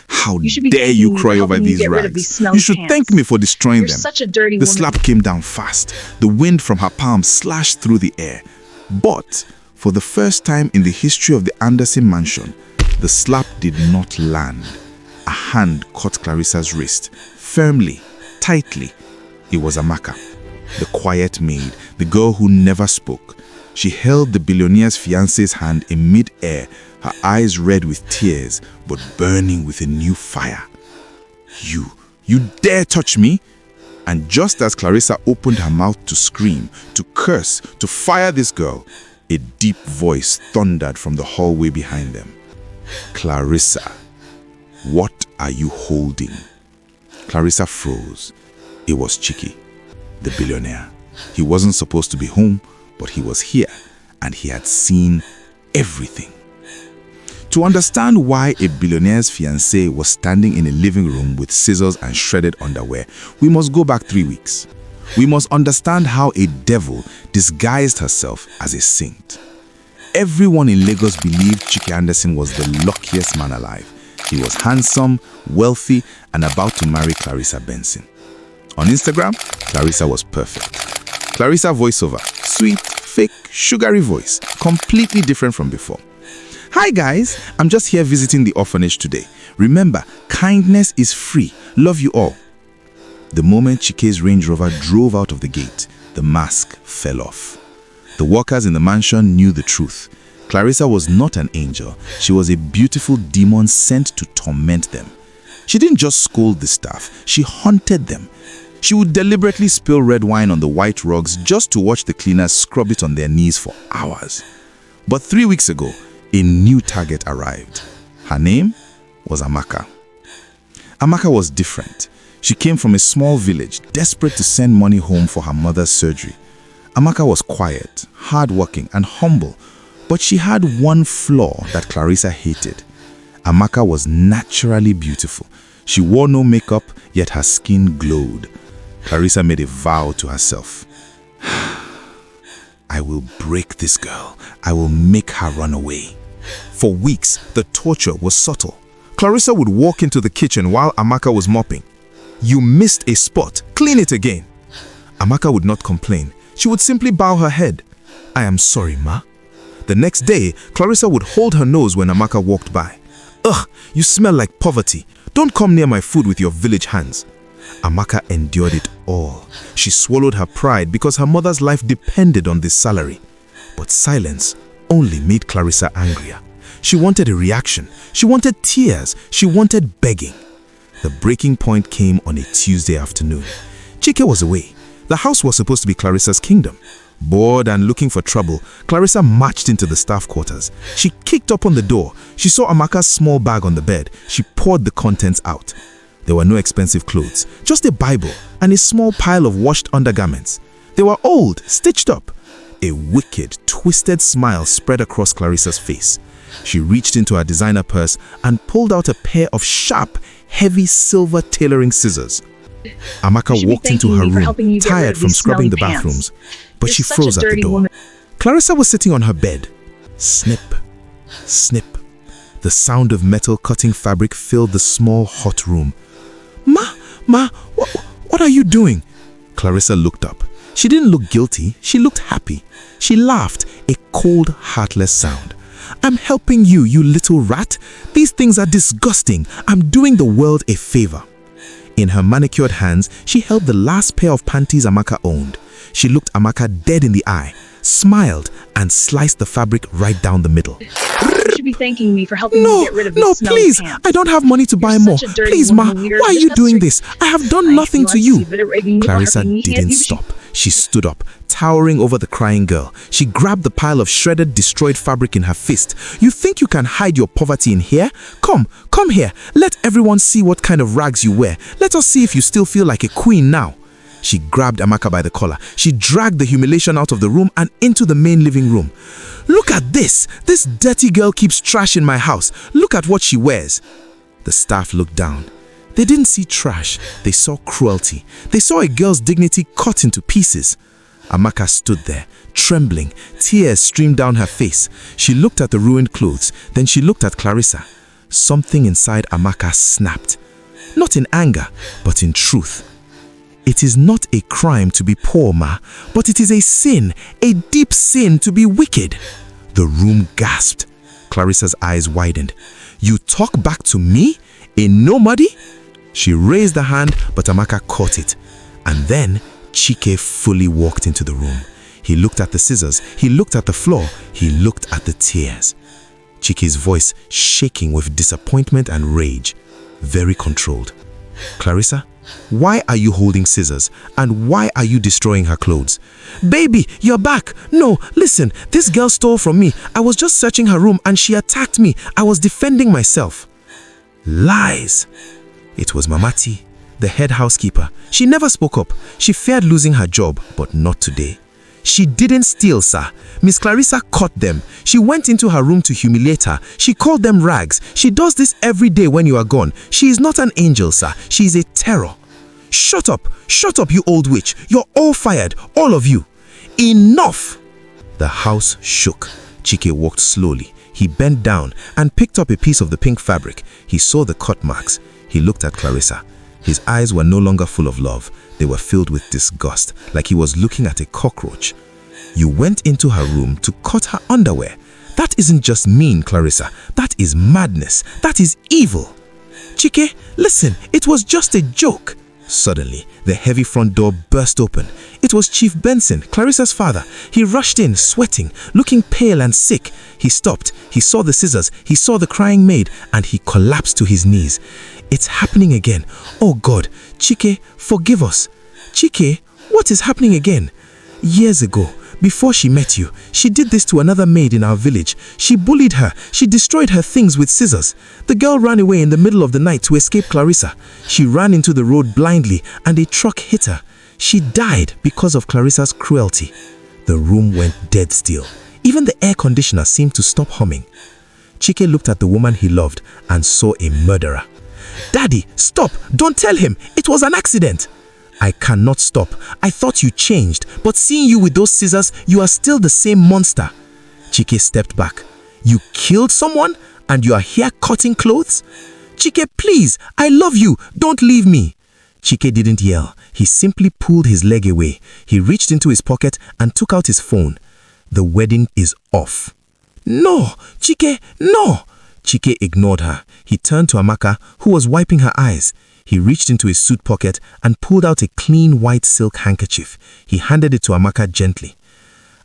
How dare you cry over these rags? You should thank me for destroying them. Such a dirty The woman. slap came down fast. The wind from her palm slashed through the air. But for the first time in the history of the Anderson mansion, the slap did not land. A hand caught Clarissa's wrist, firmly, tightly. It was Amaka, the quiet maid, the girl who never spoke. She held the billionaire's fiancé's hand in mid-air, her eyes red with tears, but burning with a new fire. You dare touch me? And just as Clarissa opened her mouth to scream, to curse, to fire this girl, a deep voice thundered from the hallway behind them. Clarissa, what are you holding? Clarissa froze. It was Chicky, the billionaire. He wasn't supposed to be home, but he was here, and he had seen everything. To understand why a billionaire's fiancé was standing in a living room with scissors and shredded underwear, we must go back 3 weeks. We must understand how a devil disguised herself as a saint. Everyone in Lagos believed Chike Anderson was the luckiest man alive. He was handsome, wealthy, and about to marry Clarissa Benson. On Instagram, Clarissa was perfect. Clarissa voiceover, sweet, fake, sugary voice, completely different from before. Hi guys, I'm just here visiting the orphanage today. Remember, kindness is free. Love you all. The moment Chike's Range Rover drove out of the gate, the mask fell off. The workers in the mansion knew the truth. Clarissa was not an angel. She was a beautiful demon sent to torment them. She didn't just scold the staff, she haunted them. She would deliberately spill red wine on the white rugs just to watch the cleaners scrub it on their knees for hours. But 3 weeks ago, a new target arrived. Her name was Amaka. Amaka was different. She came from a small village, desperate to send money home for her mother's surgery. Amaka was quiet, hardworking, and humble, but she had one flaw that Clarissa hated. Amaka was naturally beautiful. She wore no makeup, yet her skin glowed. Clarissa made a vow to herself. I will break this girl. I will make her run away. For weeks, the torture was subtle. Clarissa would walk into the kitchen while Amaka was mopping. You missed a spot. Clean it again. Amaka would not complain. She would simply bow her head. I am sorry, ma. The next day, Clarissa would hold her nose when Amaka walked by. Ugh, you smell like poverty. Don't come near my food with your village hands. Amaka endured it all. She swallowed her pride because her mother's life depended on this salary. But silence only made Clarissa angrier. She wanted a reaction. She wanted tears. She wanted begging. The breaking point came on a Tuesday afternoon. Chike was away. The house was supposed to be Clarissa's kingdom. Bored and looking for trouble, Clarissa marched into the staff quarters. She kicked open the door. She saw Amaka's small bag on the bed. She poured the contents out. There were no expensive clothes, just a Bible and a small pile of washed undergarments. They were old, stitched up. A wicked, twisted smile spread across Clarissa's face. She reached into her designer purse and pulled out a pair of sharp, heavy silver tailoring scissors. Amaka walked into her room, tired from scrubbing the bathrooms, but she froze at the door. Clarissa was sitting on her bed. Snip, snip. The sound of metal cutting fabric filled the small, hot room. Ma, what are you doing? Clarissa looked up. She didn't look guilty. She looked happy. She laughed, a cold, heartless sound. I'm helping you, you little rat. These things are disgusting. I'm doing the world a favor. In her manicured hands, she held the last pair of panties Amaka owned. She looked Amaka dead in the eye, smiled, and sliced the fabric right down the middle. You should be thanking me for helping me get rid of these smelly please, pants. I don't have money to buy more. Please, ma, why are you doing this? I have done nothing to you. Clarissa didn't stop. She stood up, towering over the crying girl. She grabbed the pile of shredded, destroyed fabric in her fist. You think you can hide your poverty in here? Come here. Let everyone see what kind of rags you wear. Let us see if you still feel like a queen now. She grabbed Amaka by the collar. She dragged the humiliation out of the room and into the main living room. Look at this! This dirty girl keeps trash in my house. Look at what she wears. The staff looked down. They didn't see trash. They saw cruelty. They saw a girl's dignity cut into pieces. Amaka stood there, trembling. Tears streamed down her face. She looked at the ruined clothes. Then she looked at Clarissa. something inside Amaka snapped. Not in anger, but in truth. It is not a crime to be poor, ma, but it is a sin, a deep sin to be wicked. The room gasped. Clarissa's eyes widened. You talk back to me? A nobody? She raised a hand, but Amaka caught it. And then Chike fully walked into the room. He looked at the scissors, he looked at the floor, he looked at the tears. Chike's voice shaking with disappointment and rage, very controlled. Clarissa, why are you holding scissors? And why are you destroying her clothes? Baby, you're back. No, listen, this girl stole from me. I was just searching her room and she attacked me. I was defending myself. Lies. It was Mamati, the head housekeeper. She never spoke up. She feared losing her job, but not today. She didn't steal, sir. Miss Clarissa caught them. She went into her room to humiliate her. She called them rags. She does this every day when you are gone. She is not an angel, sir. She is a terror. Shut up, you old witch. You're all fired, all of you. Enough! The house shook. Chike walked slowly. He bent down and picked up a piece of the pink fabric. He saw the cut marks. He looked at Clarissa. His eyes were no longer full of love. They were filled with disgust, like he was looking at a cockroach. You went into her room to cut her underwear. That isn't just mean, Clarissa. That is madness. That is evil. Chike, listen, it was just a joke. Suddenly, the heavy front door burst open. It was Chief Benson, Clarissa's father. He rushed in, sweating, looking pale and sick. He stopped. He saw the scissors. He saw the crying maid, and he collapsed to his knees. It's happening again. Oh God, Chike, forgive us. Chike, what is happening again? Years ago, before she met you, she did this to another maid in our village. She bullied her. She destroyed her things with scissors. The girl ran away in the middle of the night to escape Clarissa. She ran into the road blindly and a truck hit her. She died because of Clarissa's cruelty. The room went dead still. Even the air conditioner seemed to stop humming. Chike looked at the woman he loved and saw a murderer. Daddy, stop! Don't tell him! It was an accident! I cannot stop. I thought you changed, but seeing you with those scissors, you are still the same monster. Chike stepped back. You killed someone and you are here cutting clothes? Chike, please, I love you. Don't leave me. Chike didn't yell. He simply pulled his leg away. He reached into his pocket and took out his phone. The wedding is off. No, Chike, no. Chike ignored her. He turned to Amaka, who was wiping her eyes. He reached into his suit pocket and pulled out a clean white silk handkerchief. He handed it to Amaka gently.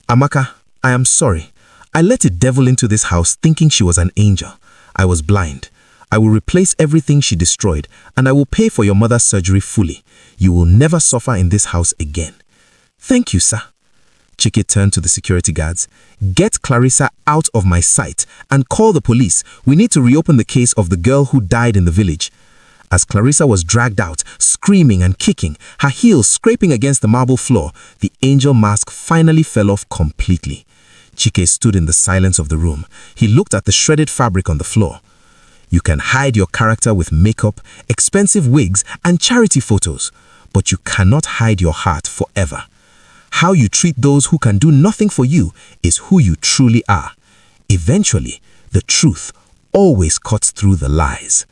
Amaka, I am sorry. I let a devil into this house thinking she was an angel. I was blind. I will replace everything she destroyed and I will pay for your mother's surgery fully. You will never suffer in this house again. Thank you, sir. Chike turned to the security guards. Get Clarissa out of my sight and call the police. We need to reopen the case of the girl who died in the village. As Clarissa was dragged out, screaming and kicking, her heels scraping against the marble floor, the angel mask finally fell off completely. Chike stood in the silence of the room. He looked at the shredded fabric on the floor. You can hide your character with makeup, expensive wigs, and charity photos, but you cannot hide your heart forever. How you treat those who can do nothing for you is who you truly are. Eventually, the truth always cuts through the lies.